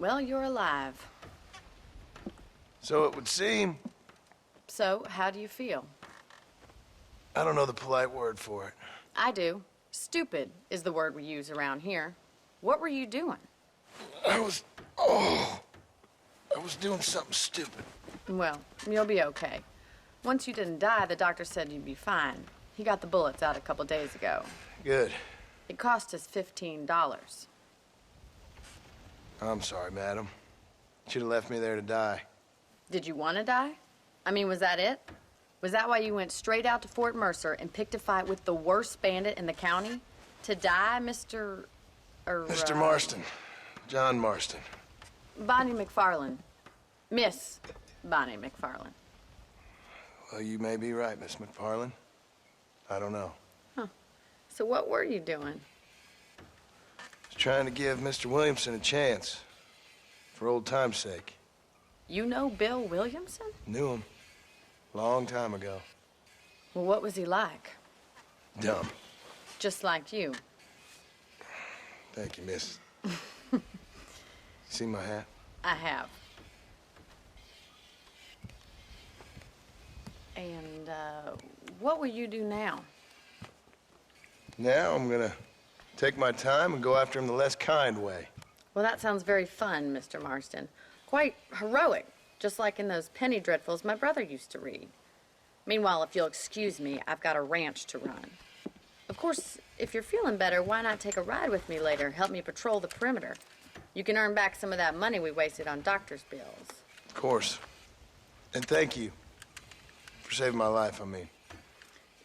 Well, you're alive. So it would seem. So, how do you feel? I don't know the polite word for it. I do. Stupid is the word we use around here. What were you doing? I was doing something stupid. Well, you'll be okay. Once you didn't die, the doctor said you'd be fine. He got the bullets out a couple days ago. Good. It cost us $15. I'm sorry, madam. Should have left me there to die. Did you want to die? I mean, was that it? Was that why you went straight out to Fort Mercer and picked a fight with the worst bandit in the county? To die, Mr. Mr. Marston. John Marston. Bonnie McFarland. Miss Bonnie McFarland. Well, you may be right, Miss McFarland. I don't know. Huh. So what were you doing? Was trying to give Mr. Williamson a chance. For old time's sake. You know Bill Williamson? Knew him. Long time ago. Well, what was he like? Dumb. Just like you. Thank you, miss. See my hat? I have. And, what will you do now? Now I'm gonna take my time and go after him the less kind way. Well, that sounds very fun, Mr. Marston. Quite heroic, just like in those penny dreadfuls my brother used to read. Meanwhile, if you'll excuse me, I've got a ranch to run. Of course, if you're feeling better, why not take a ride with me later? Help me patrol the perimeter. You can earn back some of that money we wasted on doctor's bills. Of course. And thank you. For saving my life, I mean.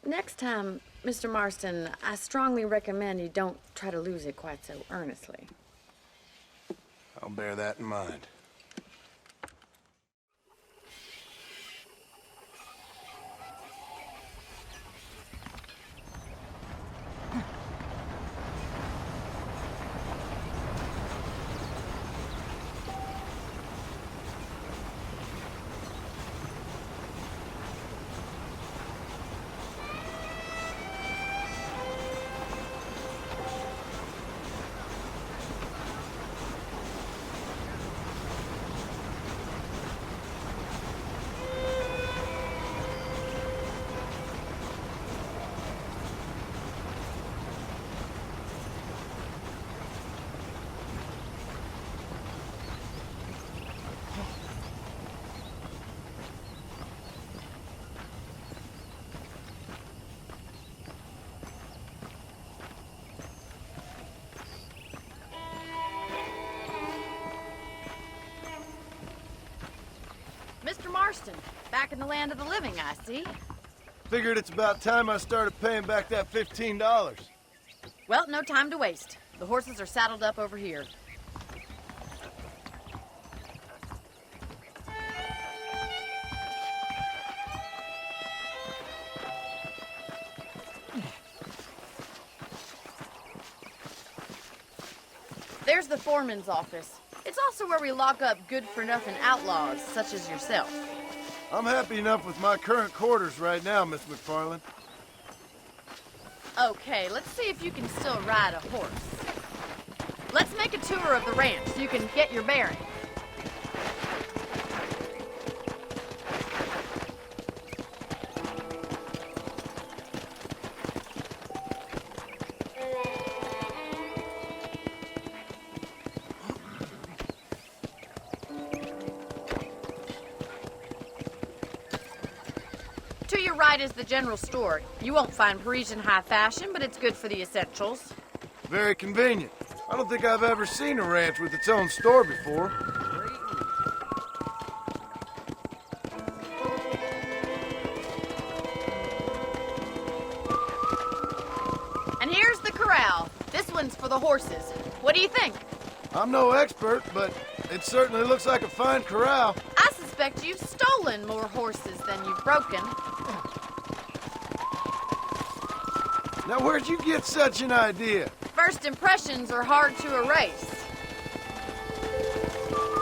Next time, Mr. Marston, I strongly recommend you don't try to lose it quite so earnestly. I'll bear that in mind. Mr. Marston, back in the land of the living, I see. Figured it's about time I started paying back that $15. Well, no time to waste. The horses are saddled up over here. There's the foreman's office. It's also where we lock up good-for-nothing outlaws, such as yourself. I'm happy enough with my current quarters right now, Miss McFarland. Okay, let's see if you can still ride a horse. Let's make a tour of the ranch so you can get your bearings. To your right is the general store. You won't find Parisian high fashion, but it's good for the essentials. Very convenient. I don't think I've ever seen a ranch with its own store before. And here's the corral. This one's for the horses. What do you think? I'm no expert, but it certainly looks like a fine corral. I suspect you've stolen more horses than you've broken. Now, where'd you get such an idea? First impressions are hard to erase.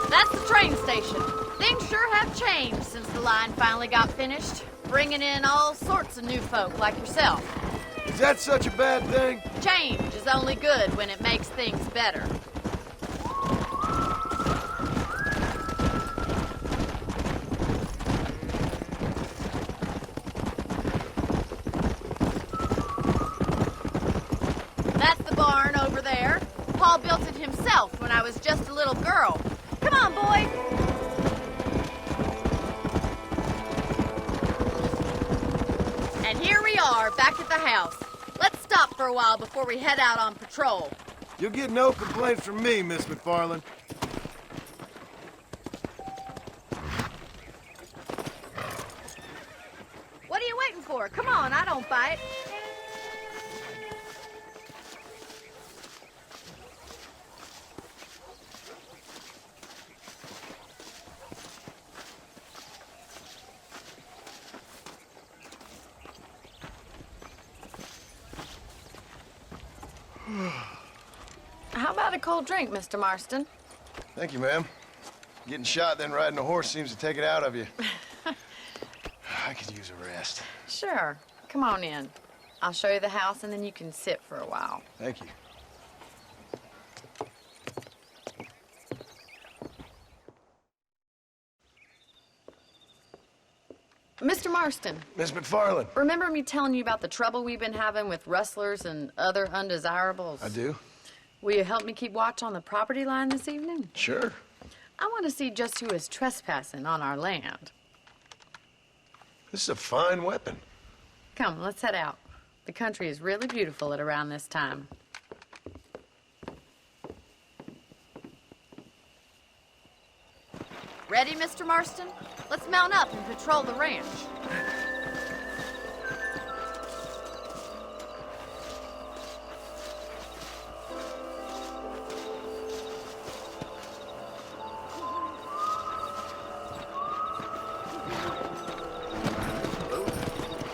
That's the train station. Things sure have changed since the line finally got finished, bringing in all sorts of new folk like yourself. Is that such a bad thing? Change is only good when it makes things better. all built it himself when I was just a little girl. Come on, boy. And here we are, back at the house. Let's stop for a while before we head out on patrol. You'll get no complaints from me, Miss McFarland. What are you waiting for? Come on, I don't bite. How about a cold drink, Mr. Marston? Thank you, ma'am. Getting shot, then riding a horse seems to take it out of you. I could use a rest. Sure. Come on in. I'll show you the house, and then you can sit for a while. Thank you. Mr. Marston, Miss McFarland. remember me telling you about the trouble we've been having with rustlers and other undesirables? I do? Will you help me keep watch on the property line this evening? Sure. I want to see just who is trespassing on our land. This is a fine weapon. Come, let's head out. The country is really beautiful at around this time. Ready, Mr. Marston? Let's mount up and patrol the ranch.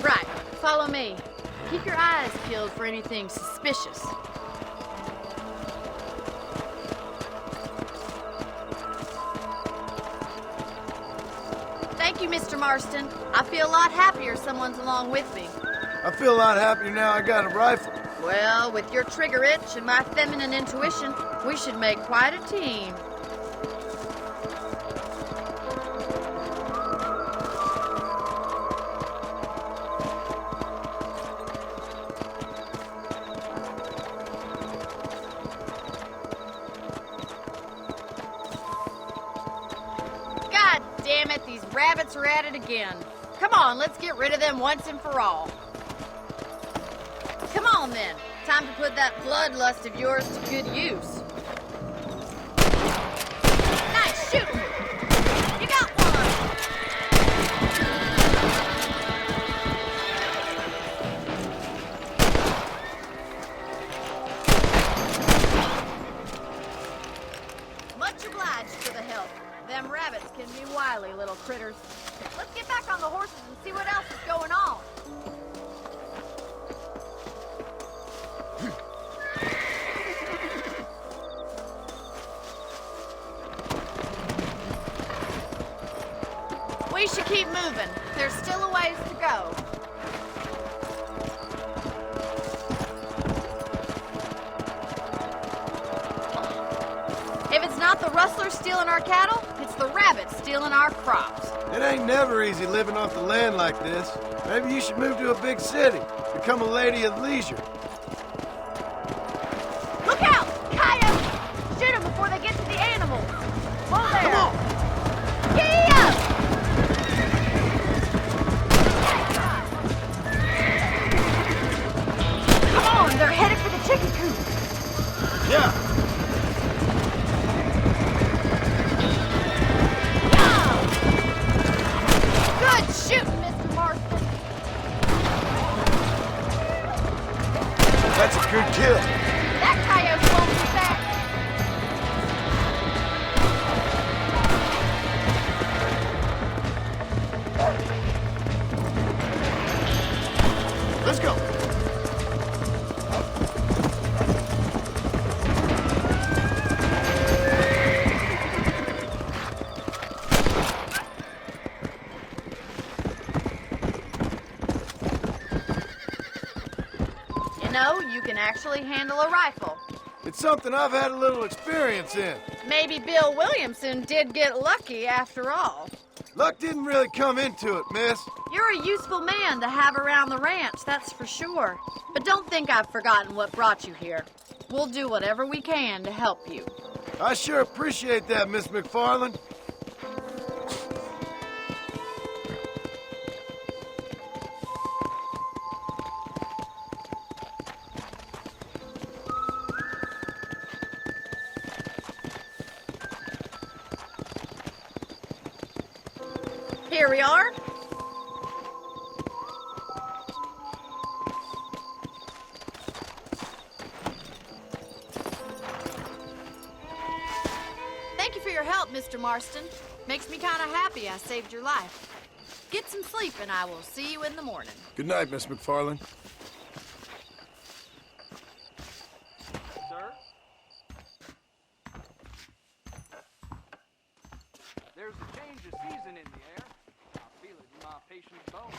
Right, follow me. Keep your eyes peeled for anything suspicious. Thank you, Mr. Marston. I feel a lot happier someone's along with me. I feel a lot happier now I got a rifle. Well, with your trigger itch and my feminine intuition, we should make quite a team. God damn it, these rabbits are at it again. Come on, let's get rid of them once and for all. Come on then, time to put that bloodlust of yours to good use. Nice shooting! You got one! Much obliged for the help. Them rabbits can be wily little critters. Let's get back on the horses and see what else is going on. We should keep moving. There's still a ways to go. If it's not the rustlers stealing our cattle, it's the rabbits stealing our crops. It ain't never easy living off the land like this. Maybe you should move to a big city. Become a lady of leisure. Look out! Coyotes! Shoot them before they get to the animals. Whoa there! Come on! Gee up! Come on, they're headed for the chicken coop. Yeah! Good shooting, Mr. Marston. That's a good kill. That coyote won't be back. Let's go. You know, you can actually handle a rifle. It's something I've had a little experience in. Maybe Bill Williamson did get lucky after all. Luck didn't really come into it, miss. You're a useful man to have around the ranch, that's for sure. But don't think I've forgotten what brought you here. We'll do whatever we can to help you. I sure appreciate that, Miss McFarland. Here we are. Thank you for your help, Mr. Marston. Makes me kind of happy I saved your life. Get some sleep and I will see you in the morning. Good night, Miss McFarland. Sir? There's a change of season in the air. I feel it in my patient's bones.